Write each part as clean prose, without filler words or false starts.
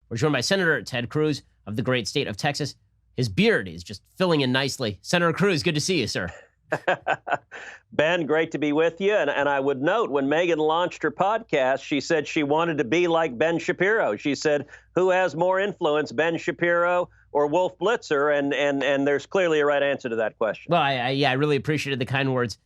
We're joined by Senator Ted Cruz of the great state of Texas. His beard is just filling in nicely. Senator Cruz, good to see you, sir. Ben, great to be with you. And I would note, when Megyn launched her podcast, she said she wanted to be like Ben Shapiro. She said, who has more influence, Ben Shapiro or Wolf Blitzer? And there's clearly a right answer to that question. Well, I really appreciated the kind words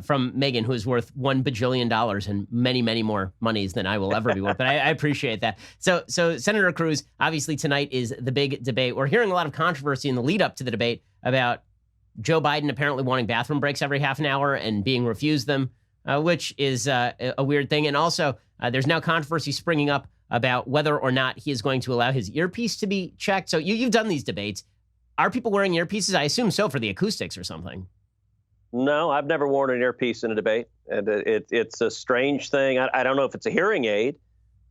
from Megyn, who is worth $1 bajillion and many, many more monies than I will ever be worth. But I appreciate that. So Senator Cruz, obviously tonight is the big debate. We're hearing a lot of controversy in the lead up to the debate about Joe Biden apparently wanting bathroom breaks every half an hour and being refused them, which is a weird thing. And also, there's now controversy springing up about whether or not he is going to allow his earpiece to be checked. So you've done these debates. Are people wearing earpieces? I assume so, for the acoustics or something. No, I've never worn an earpiece in a debate. And it's a strange thing. I don't know if it's a hearing aid,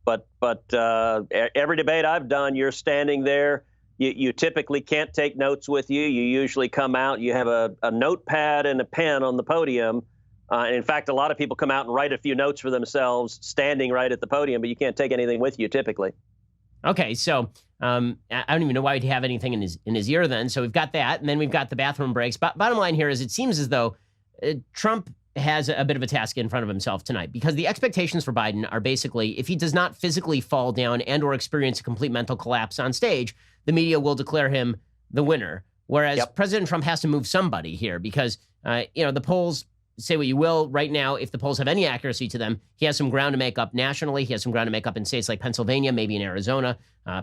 but every debate I've done, you're standing there. You typically can't take notes with you. You usually come out, you have a notepad and a pen on the podium. And in fact, a lot of people come out and write a few notes for themselves standing right at the podium, but you can't take anything with you typically. Okay, so I don't even know why he'd have anything in his ear then. So we've got that, and then we've got the bathroom breaks. Bottom line here is it seems as though Trump has a bit of a task in front of himself tonight, because the expectations for Biden are basically, if he does not physically fall down and or experience a complete mental collapse on stage, the media will declare him the winner. Whereas President Trump has to move somebody here because, the polls, say what you will, right now, if the polls have any accuracy to them, he has some ground to make up nationally. He has some ground to make up in states like Pennsylvania, maybe in Arizona,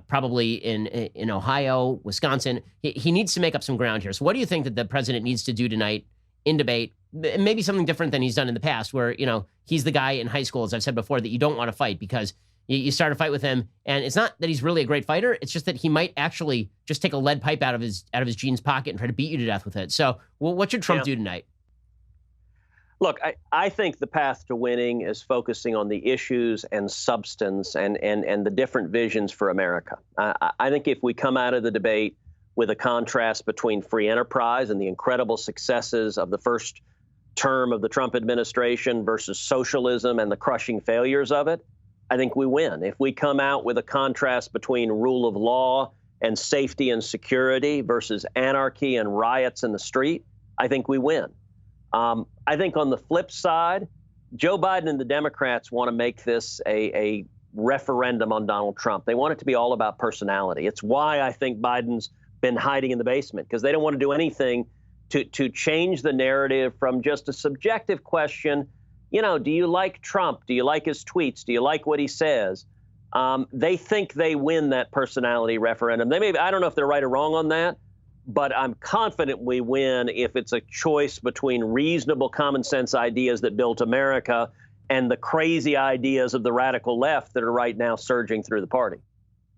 probably in Ohio, Wisconsin. He needs to make up some ground here. So what do you think that the president needs to do tonight in debate? Maybe something different than he's done in the past, where, he's the guy in high school, as I've said before, that you don't want to fight because you start a fight with him, and it's not that he's really a great fighter. It's just that he might actually just take a lead pipe out of his jeans pocket and try to beat you to death with it. So, what should Trump do tonight? Look, I think the path to winning is focusing on the issues and substance and the different visions for America. I think if we come out of the debate with a contrast between free enterprise and the incredible successes of the first term of the Trump administration versus socialism and the crushing failures of it, I think we win. If we come out with a contrast between rule of law and safety and security versus anarchy and riots in the street, I think we win. I think on the flip side, Joe Biden and the Democrats want to make this a referendum on Donald Trump. They want it to be all about personality. It's why I think Biden's been hiding in the basement, because they don't want to do anything to change the narrative from just a subjective question. Do you like Trump? Do you like his tweets? Do you like what he says? They think they win that personality referendum. I don't know if they're right or wrong on that, but I'm confident we win if it's a choice between reasonable common sense ideas that built America and the crazy ideas of the radical left that are right now surging through the party.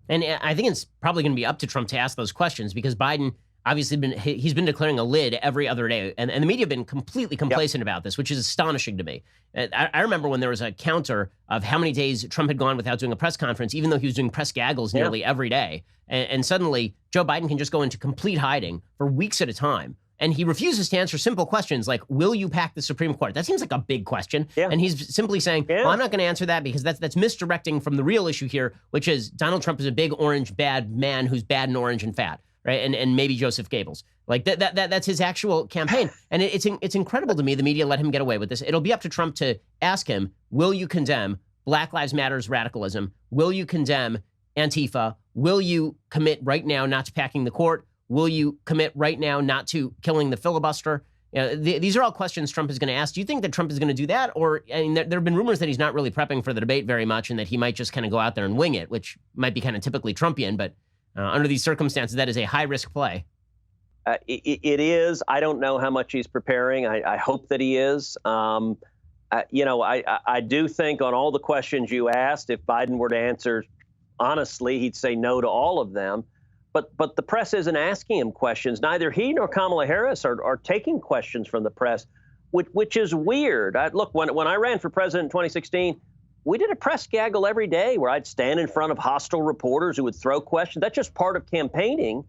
And I think it's probably going to be up to Trump to ask those questions, because Biden obviously he's been declaring a lid every other day, and the media have been completely complacent about this, which is astonishing to me. I remember when there was a counter of how many days Trump had gone without doing a press conference, even though he was doing press gaggles nearly every day. And suddenly Joe Biden can just go into complete hiding for weeks at a time. And he refuses to answer simple questions like, will you pack the Supreme Court? That seems like a big question. And he's simply saying, well, I'm not going to answer that because that's misdirecting from the real issue here, which is Donald Trump is a big orange bad man who's bad and orange and fat. Right. And maybe Joseph Goebbels. Like that's his actual campaign. And it's incredible to me the media let him get away with this. It'll be up to Trump to ask him, will you condemn Black Lives Matter's radicalism? Will you condemn Antifa? Will you commit right now not to packing the court? Will you commit right now not to killing the filibuster? These are all questions Trump is going to ask. Do you think that Trump is going to do that? Or there have been rumors that he's not really prepping for the debate very much and that he might just kind of go out there and wing it, which might be kind of typically Trumpian. But under these circumstances, that is a high-risk play. It is. I don't know how much he's preparing. I hope that he is. I do think on all the questions you asked, if Biden were to answer honestly, he'd say no to all of them. But the press isn't asking him questions. Neither he nor Kamala Harris are taking questions from the press, which is weird. Look, when I ran for president in 2016, we did a press gaggle every day where I'd stand in front of hostile reporters who would throw questions. That's just part of campaigning.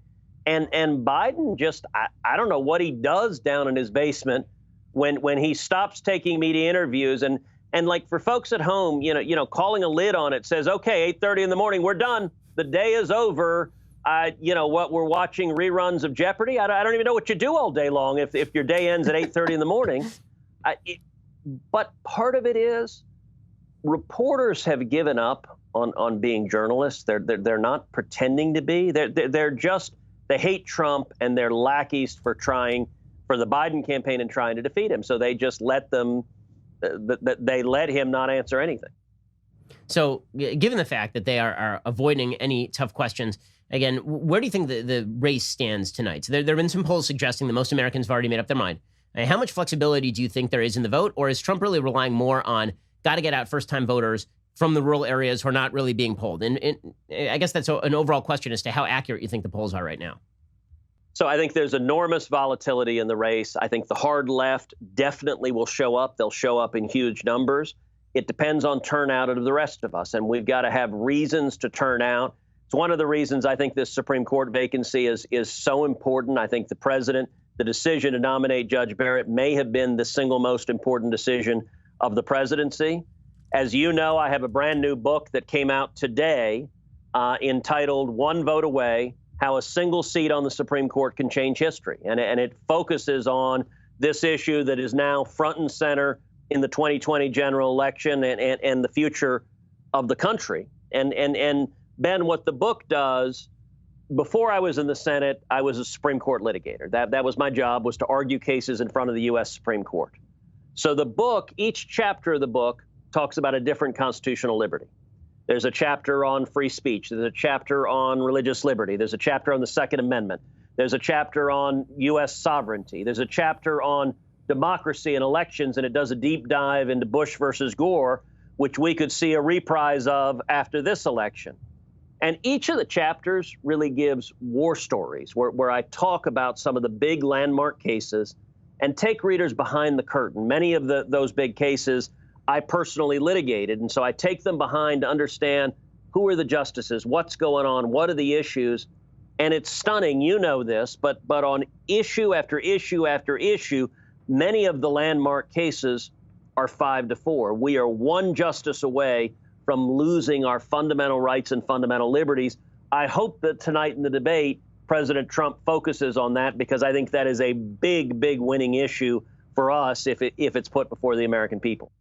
And Biden just, I don't know what he does down in his basement when he stops taking media interviews. And like for folks at home, calling a lid on it says, okay, 8:30 in the morning, we're done. the day is over, what we're watching reruns of Jeopardy. I don't even know what you do all day long if your day ends at 8:30 in the morning. But part of it is reporters have given up on being journalists. They're not pretending to be. They hate Trump and they're lackeys for the Biden campaign and trying to defeat him. So they just let him not answer anything. So given the fact that they are avoiding any tough questions, again, where do you think the race stands tonight? So there have been some polls suggesting that most Americans have already made up their mind. How much flexibility do you think there is in the vote? Or is Trump really relying more on got to get out first-time voters from the rural areas who are not really being polled? And I guess that's an overall question as to how accurate you think the polls are right now. So I think there's enormous volatility in the race. I think the hard left definitely will show up. They'll show up in huge numbers. It depends on turnout of the rest of us, and we've got to have reasons to turn out. It's one of the reasons I think this Supreme Court vacancy is so important. I think the decision to nominate Judge Barrett may have been the single most important decision of the presidency. As you know, I have a brand new book that came out today entitled One Vote Away, How a Single Seat on the Supreme Court Can Change History. And it focuses on this issue that is now front and center in the 2020 general election and the future of the country. And Ben, what the book does, before I was in the Senate, I was a Supreme Court litigator. That was my job, was to argue cases in front of the U.S. Supreme Court. So the book, each chapter of the book talks about a different constitutional liberty. There's a chapter on free speech. There's a chapter on religious liberty. There's a chapter on the Second Amendment. There's a chapter on U.S. sovereignty. There's a chapter on democracy and elections, and it does a deep dive into Bush versus Gore, which we could see a reprise of after this election. And each of the chapters really gives war stories where I talk about some of the big landmark cases and take readers behind the curtain. Many of those big cases I personally litigated, and so I take them behind to understand who are the justices, what's going on, what are the issues. And it's stunning, you know this, but on issue after issue after issue, many of the landmark cases are 5-4. We are one justice away from losing our fundamental rights and fundamental liberties. I hope that tonight in the debate, President Trump focuses on that, because I think that is a big, big winning issue for us if it's put before the American people.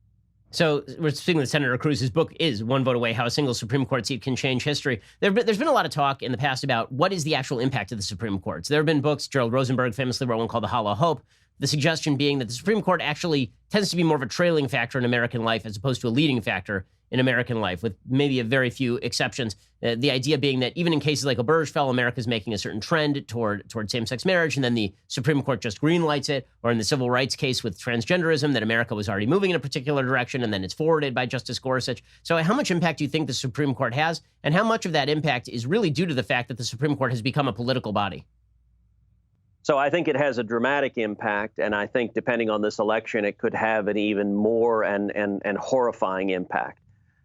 So we're speaking with Senator Cruz. His book is One Vote Away, How a Single Supreme Court Seat Can Change History. There's been a lot of talk in the past about what is the actual impact of the Supreme Court. So there have been books. Gerald Rosenberg famously wrote one called The Hollow Hope. The suggestion being that the Supreme Court actually tends to be more of a trailing factor in American life as opposed to a leading factor in American life, with maybe a very few exceptions. The idea being that even in cases like Obergefell, America's making a certain trend toward same-sex marriage, and then the Supreme Court just greenlights it, or in the civil rights case with transgenderism, that America was already moving in a particular direction, and then it's forwarded by Justice Gorsuch. So how much impact do you think the Supreme Court has, and how much of that impact is really due to the fact that the Supreme Court has become a political body? So I think it has a dramatic impact, and I think depending on this election, it could have an even more and horrifying impact.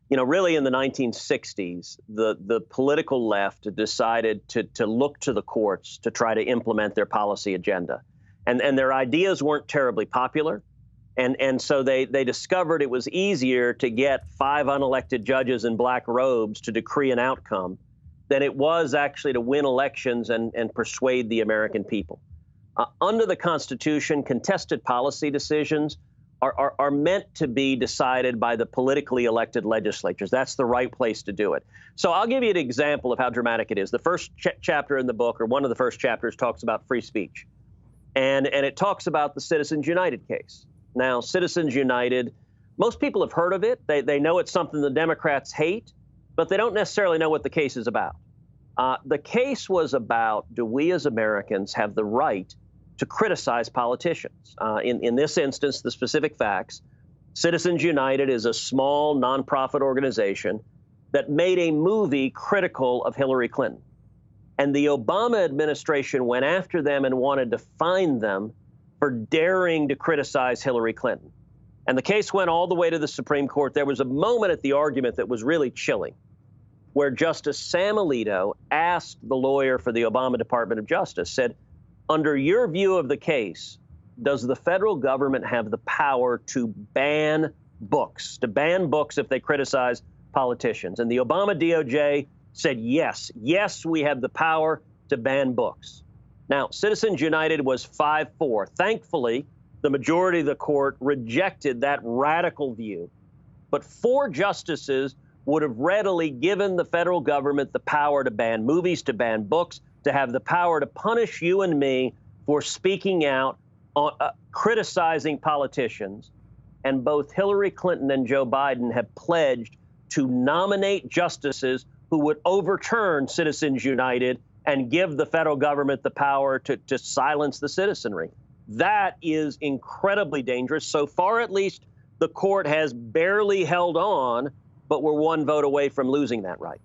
You know, really in the 1960s, the political left decided to look to the courts to try to implement their policy agenda. And their ideas weren't terribly popular. And so they discovered it was easier to get 5 unelected judges in black robes to decree an outcome than it was actually to win elections and persuade the American people. Under the Constitution, contested policy decisions are meant to be decided by the politically elected legislatures. That's the right place to do it. So I'll give you an example of how dramatic it is. The first chapter in the book, or one of the first chapters, talks about free speech. And it talks about the Citizens United case. Now, Citizens United, most people have heard of it. They know it's something the Democrats hate, but they don't necessarily know what the case is about. The case was about, do we as Americans have the right to criticize politicians? In this instance, the specific facts, Citizens United is a small nonprofit organization that made a movie critical of Hillary Clinton. And the Obama administration went after them and wanted to fine them for daring to criticize Hillary Clinton. And the case went all the way to the Supreme Court. There was a moment at the argument that was really chilling, where Justice Sam Alito asked the lawyer for the Obama Department of Justice, said, under your view of the case, does the federal government have the power to ban books if they criticize politicians? And the Obama DOJ said, yes, we have the power to ban books. Now, Citizens United was 5-4. Thankfully, the majority of the court rejected that radical view. But 4 justices would have readily given the federal government the power to ban movies, to ban books, to have the power to punish you and me for speaking out, on, criticizing politicians. And both Hillary Clinton and Joe Biden have pledged to nominate justices who would overturn Citizens United and give the federal government the power to silence the citizenry. That is incredibly dangerous. So far, at least, the court has barely held on, but we're 1 vote away from losing that right.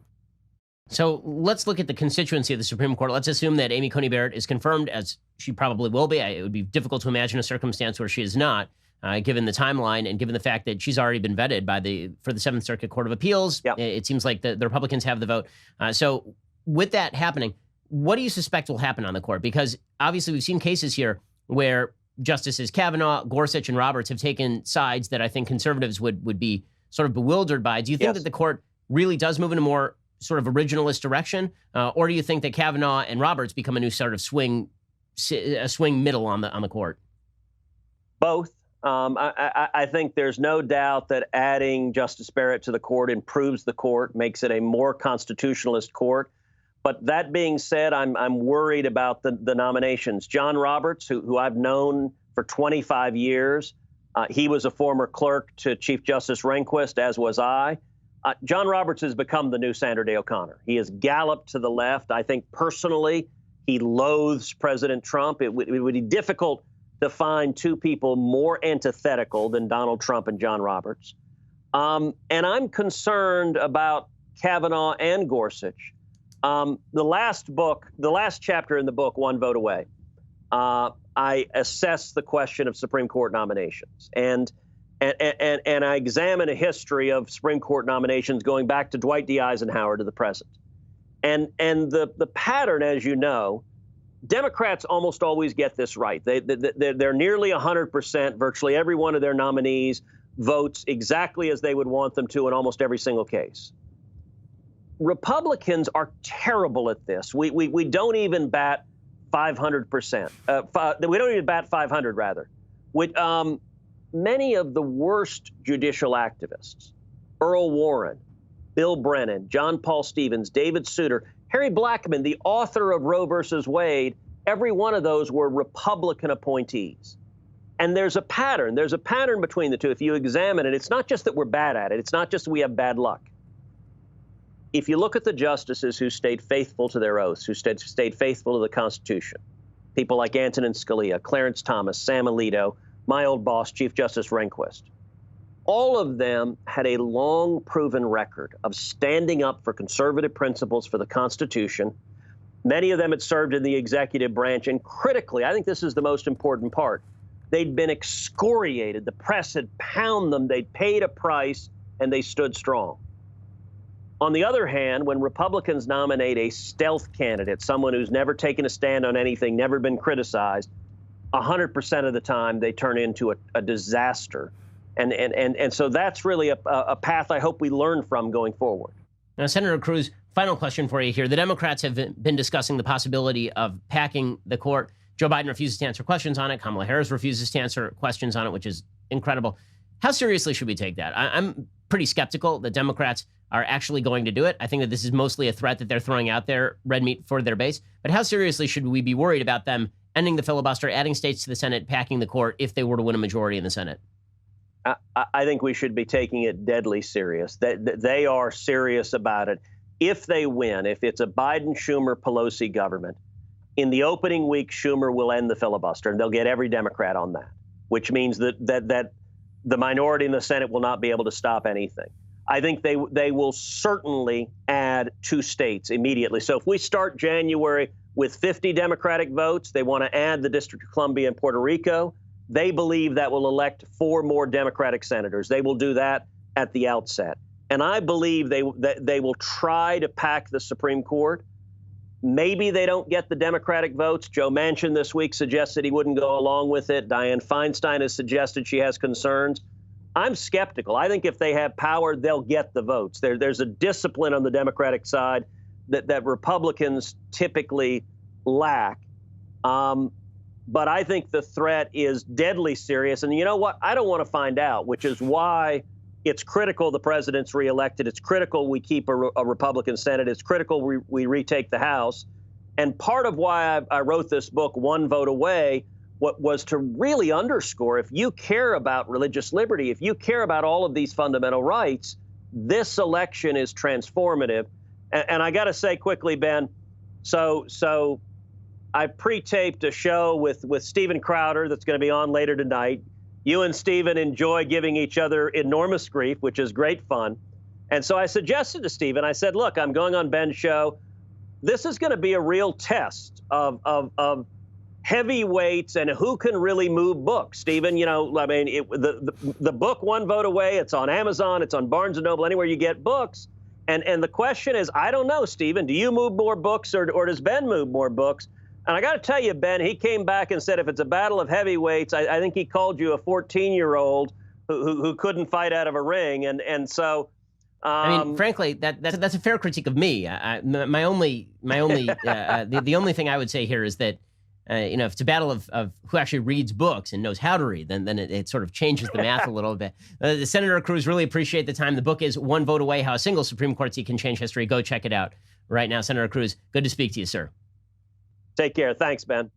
So let's look at the constituency of the Supreme Court. Let's assume that Amy Coney Barrett is confirmed, as she probably will be. It would be difficult to imagine a circumstance where she is not, given the timeline and given the fact that she's already been vetted for the Seventh Circuit Court of Appeals. Yep. It seems like the Republicans have the vote. So with that happening, what do you suspect will happen on the court? Because obviously we've seen cases here where Justices Kavanaugh, Gorsuch, and Roberts have taken sides that I think conservatives would be sort of bewildered by. Do you think that the court really does move in a more sort of originalist direction, or do you think that Kavanaugh and Roberts become a new sort of swing middle on the court? Both. I think there's no doubt that adding Justice Barrett to the court improves the court, makes it a more constitutionalist court. But that being said, I'm worried about the nominations. John Roberts, who I've known for 25 years, he was a former clerk to Chief Justice Rehnquist, as was I. John Roberts has become the new Sandra Day O'Connor. He has galloped to the left. I think personally, he loathes President Trump. It would be difficult to find 2 people more antithetical than Donald Trump and John Roberts. And I'm concerned about Kavanaugh and Gorsuch. The last chapter in the book, 1 Vote Away, I assess the question of Supreme Court nominations. And I examine a history of Supreme Court nominations going back to Dwight D. Eisenhower to the present. And the pattern, as you know, Democrats almost always get this right. They're nearly 100%. Virtually every one of their nominees votes exactly as they would want them to in almost every single case. Republicans are terrible at this. We don't even bat 500%. We don't even bat 500, rather. With many of the worst judicial activists, Earl Warren, Bill Brennan, John Paul Stevens, David Souter, Harry Blackmun, the author of Roe versus Wade, every one of those were Republican appointees. And there's a pattern. There's a pattern between the two. If you examine it, it's not just that we're bad at it. It's not just that we have bad luck. If you look at the justices who stayed faithful to their oaths, who stayed faithful to the Constitution, people like Antonin Scalia, Clarence Thomas, Sam Alito, my old boss, Chief Justice Rehnquist, all of them had a long proven record of standing up for conservative principles for the Constitution. Many of them had served in the executive branch, and critically, I think this is the most important part, they'd been excoriated. The press had pounded them. They'd paid a price, and they stood strong. On the other hand, when Republicans nominate a stealth candidate, someone who's never taken a stand on anything, never been criticized, 100% of the time they turn into a disaster. And so that's really a path I hope we learn from going forward. Now, Senator Cruz, final question for you here. The Democrats have been discussing the possibility of packing the court. Joe Biden refuses to answer questions on it. Kamala Harris refuses to answer questions on it, which is incredible. How seriously should we take that? I'm pretty skeptical that Democrats are actually going to do it. I think that this is mostly a threat that they're throwing out there, red meat for their base. But how seriously should we be worried about them ending the filibuster, adding states to the Senate, packing the court if they were to win a majority in the Senate? I think we should be taking it deadly serious. They are serious about it. If they win, if it's a Biden, Schumer, Pelosi government, in the opening week, Schumer will end the filibuster, and they'll get every Democrat on that, which means that the minority in the Senate will not be able to stop anything. I think they will certainly add 2 states immediately. So if we start January with 50 Democratic votes, they want to add the District of Columbia and Puerto Rico. They believe that will elect 4 more Democratic senators. They will do that at the outset. And I believe they will try to pack the Supreme Court. Maybe they don't get the Democratic votes. Joe Manchin this week suggested he wouldn't go along with it. Dianne Feinstein has suggested she has concerns. I'm skeptical. I think if they have power, they'll get the votes. There's a discipline on the Democratic side that Republicans typically lack. But I think the threat is deadly serious. And you know what? I don't want to find out, which is why it's critical the president's reelected. It's critical we keep a Republican Senate. It's critical we retake the House. And part of why I wrote this book, One Vote Away, what was to really underscore, if you care about religious liberty, if you care about all of these fundamental rights, this election is transformative. And I got to say quickly, Ben, so I pre-taped a show with Steven Crowder that's going to be on later tonight. You and Steven enjoy giving each other enormous grief, which is great fun. And so I suggested to Steven, I said, look, I'm going on Ben's show. This is going to be a real test of heavyweights and who can really move books. Steven, you know, I mean, the book One Vote Away, it's on Amazon, it's on Barnes & Noble, anywhere you get books. And the question is, I don't know, Steven, do you move more books or does Ben move more books? And I got to tell you, Ben, he came back and said, if it's a battle of heavyweights, I think he called you a 14-year-old who couldn't fight out of a ring. And so, I mean, frankly, that's a fair critique of me. The only thing I would say here is that, you know, if it's a battle of who actually reads books and knows how to read, then it sort of changes the math a little bit. Senator Cruz, really appreciate the time. The book is One Vote Away, How a Single Supreme Court Seat Can Change History. Go check it out right now. Senator Cruz, good to speak to you, sir. Take care. Thanks, Ben.